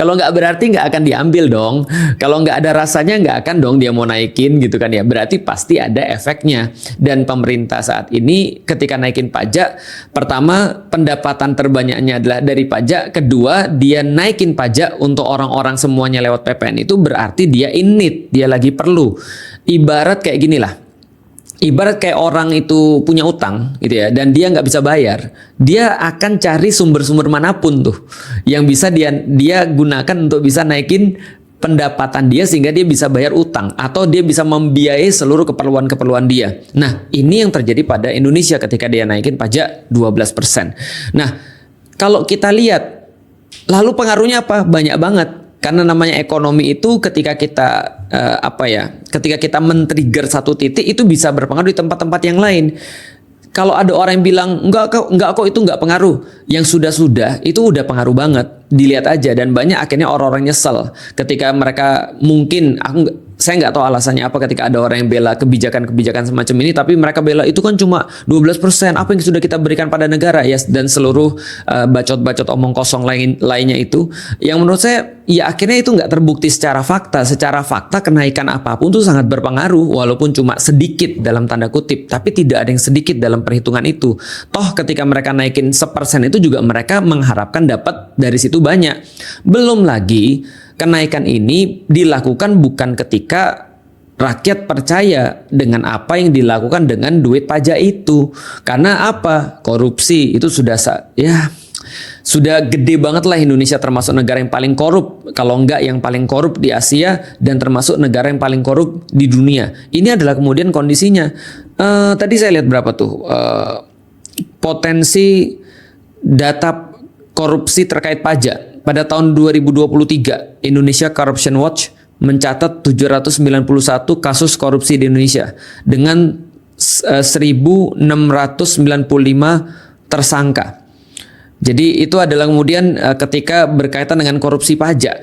Kalau nggak berarti nggak akan diambil dong. Kalau nggak ada rasanya nggak akan dong dia mau naikin gitu kan ya. Berarti pasti ada efeknya. Dan pemerintah saat ini ketika naikin pajak, pertama pendapatan terbanyaknya adalah dari pajak. Kedua, dia naikin pajak untuk orang-orang semuanya lewat PPN itu berarti dia in need, dia lagi perlu. Ibarat kayak gini lah. Ibarat kayak orang itu punya utang gitu ya, dan dia nggak bisa bayar, dia akan cari sumber-sumber manapun tuh yang bisa dia gunakan untuk bisa naikin pendapatan dia sehingga dia bisa bayar utang atau dia bisa membiayai seluruh keperluan-keperluan dia. Nah, ini yang terjadi pada Indonesia ketika dia naikin pajak 12%. Nah, kalau kita lihat lalu pengaruhnya apa? Banyak banget. Karena namanya ekonomi itu ketika kita ketika kita men-trigger satu titik itu bisa berpengaruh di tempat-tempat yang lain. Kalau ada orang yang bilang enggak kok itu enggak pengaruh, yang sudah itu udah pengaruh banget. Dilihat aja, dan banyak akhirnya orang-orang nyesel ketika mereka mungkin saya nggak tahu alasannya apa ketika ada orang yang bela kebijakan-kebijakan semacam ini, tapi mereka bela itu kan cuma 12%, apa yang sudah kita berikan pada negara ya, dan seluruh bacot-bacot omong kosong lainnya itu, yang menurut saya ya akhirnya itu nggak terbukti secara fakta. Secara fakta kenaikan apapun itu sangat berpengaruh, walaupun cuma sedikit dalam tanda kutip, tapi tidak ada yang sedikit dalam perhitungan itu. Toh ketika mereka naikin 1% itu juga mereka mengharapkan dapat dari situ banyak. Belum lagi kenaikan ini dilakukan bukan ketika rakyat percaya dengan apa yang dilakukan dengan duit pajak itu. Karena apa? Korupsi itu sudah gede banget lah. Indonesia termasuk negara yang paling korup, kalau enggak yang paling korup di Asia, dan termasuk negara yang paling korup di dunia. Ini adalah kemudian kondisinya. Tadi saya lihat berapa tuh potensi data korupsi terkait pajak. Pada tahun 2023, Indonesia Corruption Watch mencatat 791 kasus korupsi di Indonesia dengan 1.695 tersangka. Jadi itu adalah kemudian ketika berkaitan dengan korupsi pajak.